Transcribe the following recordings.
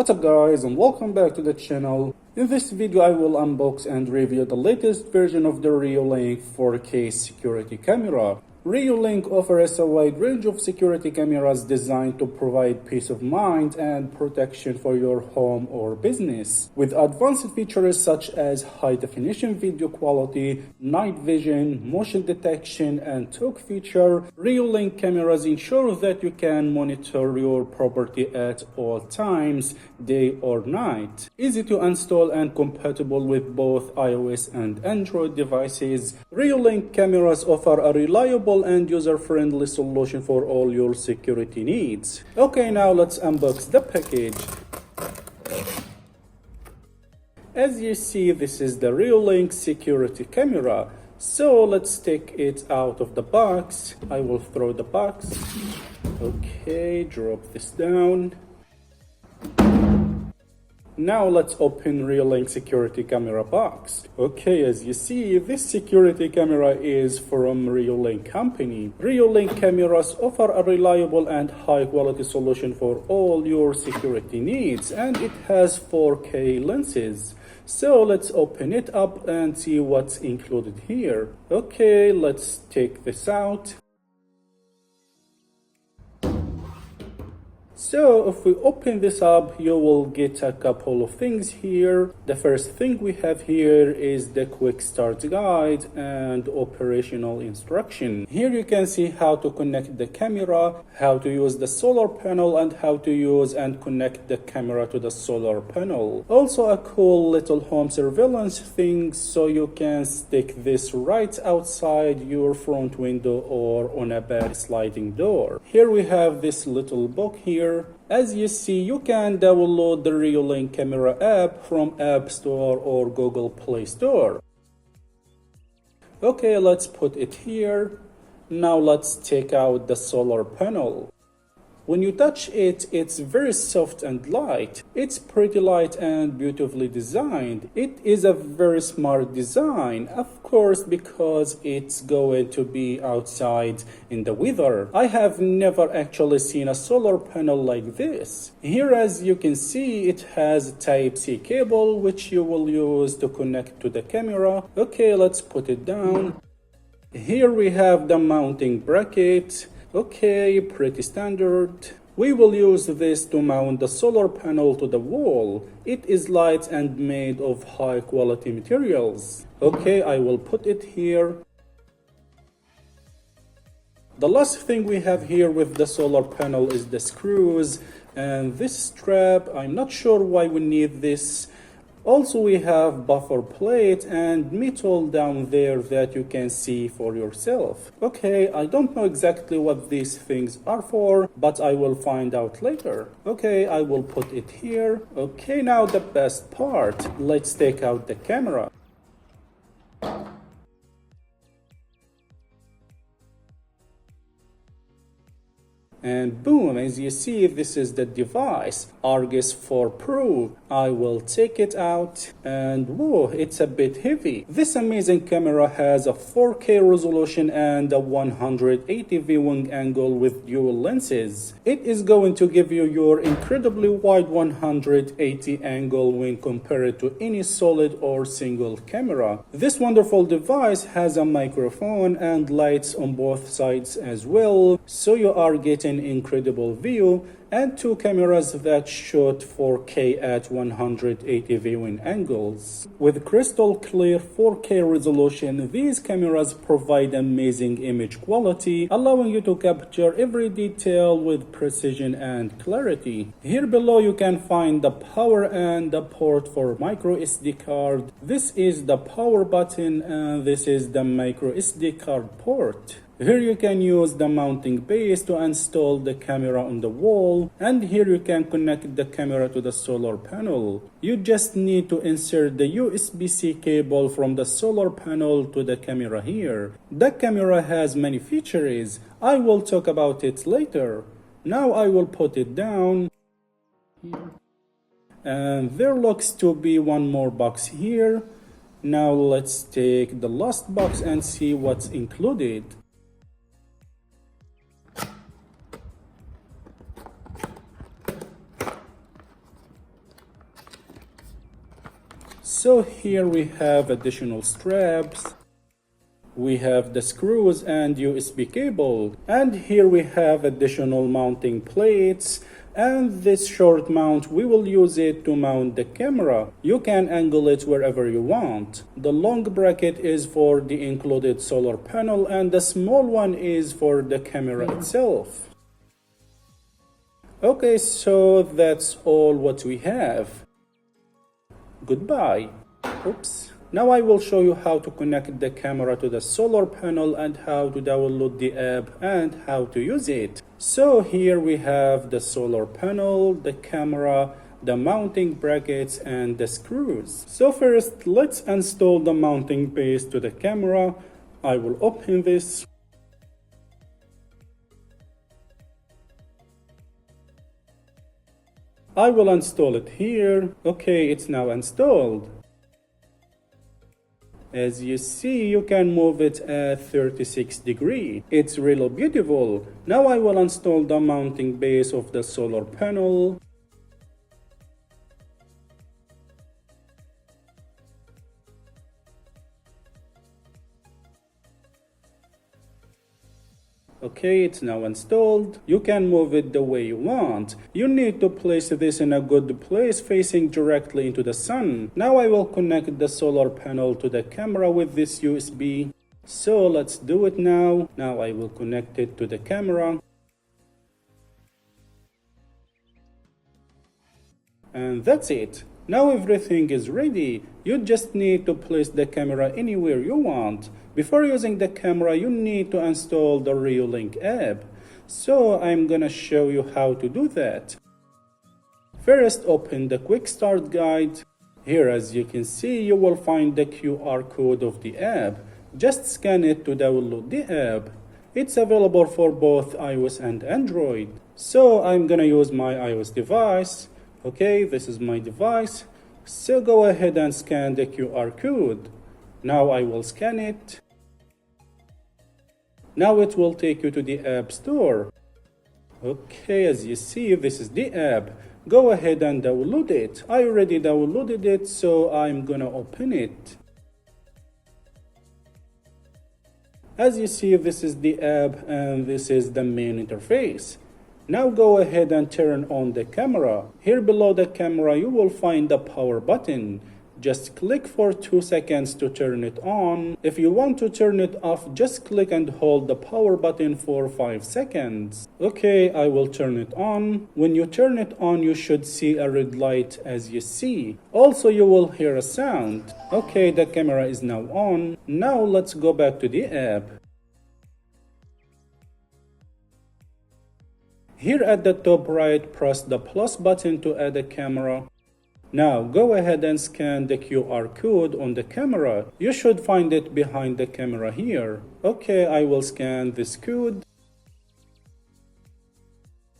What's up guys, and welcome back to the channel. In this video I will unbox and review the latest version of the Reolink 4K security camera. Reolink offers a wide range of security cameras designed to provide peace of mind and protection for your home or business. With advanced features such as high-definition video quality, night vision, motion detection, and talk feature, Reolink cameras ensure that you can monitor your property at all times, day or night. Easy to install and compatible with both iOS and Android devices, Reolink cameras offer a reliable and user-friendly solution for all your security needs. Okay, now let's unbox the package. As you see, this is the Reolink security camera. So let's take it out of the box. I will throw the box. Okay, drop this down. Now let's open Reolink security camera box. Okay, as you see, this security camera is from Reolink company. Reolink cameras offer a reliable and high quality solution for all your security needs, and it has 4K lenses. So let's open it up and see what's included here. Okay, let's take this out. So if we open this up, you will get a couple of things here. The first thing we have here is the quick start guide and operational instruction. Here you can see how to connect the camera, how to use the solar panel, and how to use and connect the camera to the solar panel. Also a cool little home surveillance thing, so you can stick this right outside your front window or on a back sliding door. Here we have this little book here. As you see, you can download the Reolink camera app from App Store or Google Play Store. Okay, let's put it here. Now let's take out the solar panel. When you touch it, it's very soft and light. It's pretty light and beautifully designed. It is a very smart design, of course, because it's going to be outside in the weather. I have never actually seen a solar panel like this. Here, as you can see, it has a Type-C cable, which you will use to connect to the camera. Okay, let's put it down. Here we have the mounting bracket. Okay, pretty standard. We will use this to mount the solar panel to the wall. It is light and made of high quality materials. Okay, I will put it here. The last thing we have here with the solar panel is the screws and this strap. I'm not sure why we need this. Also, we have buffer plate and metal down there that you can see for yourself. Okay, I don't know exactly what these things are for, but I will find out later. Okay, I will put it here. Okay, now the best part. Let's take out the camera. And boom, as you see, this is the device, Argus 4 Pro. I will take it out and whoa, it's a bit heavy. This amazing camera has a 4K resolution and a 180 viewing angle with dual lenses. It is going to give you your incredibly wide 180 angle when compared to any solid or single camera. This wonderful device has a microphone and lights on both sides as well, so you are getting incredible view, and two cameras that shoot 4K at 180 viewing angles. With crystal clear 4K resolution, these cameras provide amazing image quality, allowing you to capture every detail with precision and clarity. Here below you can find the power and the port for micro SD card. This is the power button and this is the micro SD card port. Here you can use the mounting base to install the camera on the wall, and here you can connect the camera to the solar panel. You just need to insert the USB-C cable from the solar panel to the camera here. The camera has many features. I will talk about it later. Now I will put it down here. And there looks to be one more box here. Now let's take the last box and see what's included. So here we have additional straps. We have the screws and USB cable, and here we have additional mounting plates, and this short mount we will use it to mount the camera. You can angle it wherever you want. The long bracket is for the included solar panel and the small one is for the camera itself. Okay, so that's all what we have. Goodbye. Oops. Now I will show you how to connect the camera to the solar panel and how to download the app and how to use it. So here we have the solar panel, the camera, the mounting brackets and the screws. So first let's install the mounting base to the camera. I will open this. I will install it here. Okay, it's now installed. As you see, you can move it at 36 degrees. It's really beautiful. Now I will install the mounting base of the solar panel. Okay, it's now installed. You can move it the way you want. You need to place this in a good place facing directly into the sun. Now I will connect the solar panel to the camera with this USB. So let's do it now. Now I will connect it to the camera. And that's it. Now everything is ready. You just need to place the camera anywhere you want. Before using the camera, you need to install the Reolink app. So I'm gonna show you how to do that. First, open the quick start guide. Here, as you can see, you will find the QR code of the app. Just scan it to download the app. It's available for both iOS and Android. So I'm gonna use my iOS device. Okay, this is my device. So go ahead and scan the QR code. Now I will scan it. Now it will take you to the App Store. Okay, as you see, this is the app. Go ahead and download it. I already downloaded it, so I'm gonna open it. As you see, this is the app and this is the main interface. Now go ahead and turn on the camera. Here below the camera, you will find the power button. Just click for 2 seconds to turn it on. If you want to turn it off, just click and hold the power button for 5 seconds. Okay, I will turn it on. When you turn it on, you should see a red light as you see. Also, you will hear a sound. Okay, the camera is now on. Now let's go back to the app. Here at the top right, press the plus button to add a camera. Now go ahead and scan the QR code on the camera. You should find it behind the camera here. Okay, I will scan this code.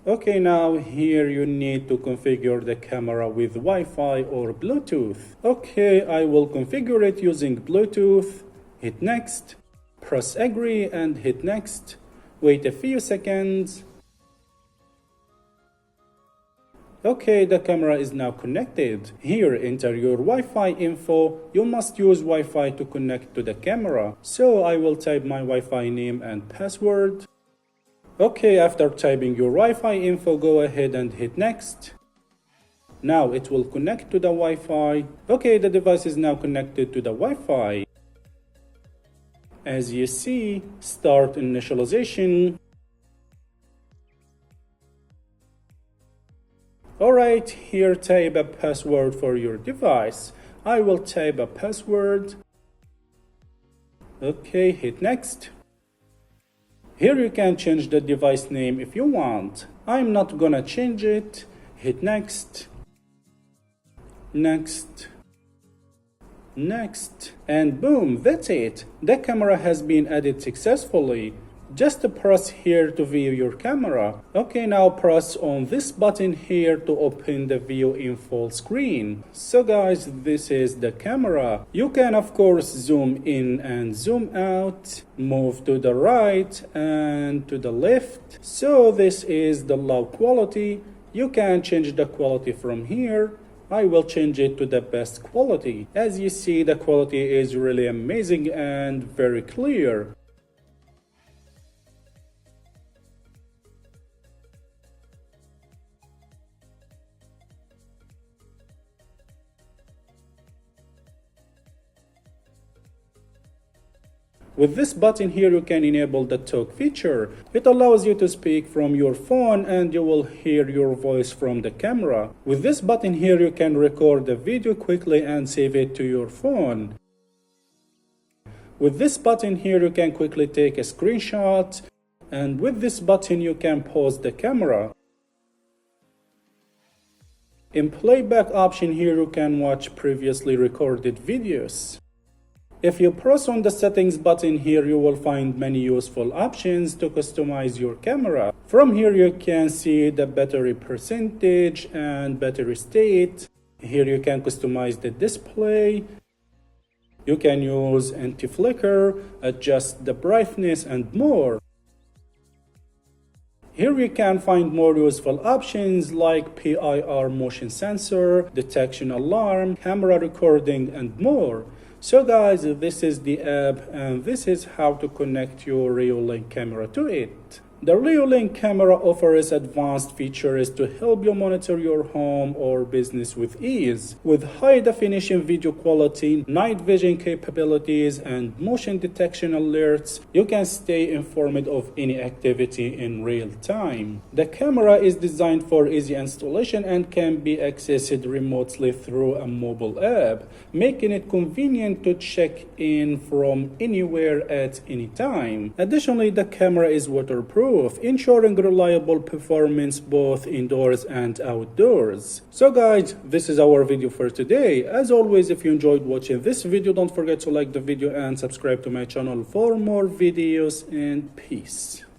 Okay, now here you need to configure the camera with Wi-Fi or Bluetooth. Okay, I will configure it using Bluetooth. Hit next. Press agree and hit next. Wait a few seconds. Okay, the camera is now connected. Here, enter your Wi-Fi info. You must use Wi-Fi to connect to the camera. So I will type my Wi-Fi name and password. Okay, after typing your Wi-Fi info, go ahead and hit next. Now it will connect to the Wi-Fi. Okay, the device is now connected to the Wi-Fi. As you see, start initialization. Alright, here type a password for your device. I will type a password. Okay, hit next. Here you can change the device name if you want. I'm not gonna change it. Hit next. Next. Next. And boom, that's it. The camera has been added successfully. Just press here to view your camera. Okay, now press on this button here to open the view in full screen. So guys, this is the camera. You can of course zoom in and zoom out, move to the right and to the left. So this is the low quality. You can change the quality from here. I will change it to the best quality. As you see, the quality is really amazing and very clear. With this button here, you can enable the talk feature. It allows you to speak from your phone and you will hear your voice from the camera. With this button here, you can record the video quickly and save it to your phone. With this button here, you can quickly take a screenshot. And with this button, you can pause the camera. In playback option here, you can watch previously recorded videos. If you press on the settings button here, you will find many useful options to customize your camera. From here, you can see the battery percentage and battery state. Here you can customize the display. You can use anti-flicker, adjust the brightness and more. Here we can find more useful options like PIR motion sensor, detection alarm, camera recording and more. So guys, this is the app and this is how to connect your Reolink camera to it. The Reolink camera offers advanced features to help you monitor your home or business with ease. With high-definition video quality, night vision capabilities, and motion detection alerts, you can stay informed of any activity in real time. The camera is designed for easy installation and can be accessed remotely through a mobile app, making it convenient to check in from anywhere at any time. Additionally, the camera is waterproof, ensuring reliable performance both indoors and outdoors. So guys, this is our video for today. As always, if you enjoyed watching this video, don't forget to like the video and subscribe to my channel for more videos, and peace.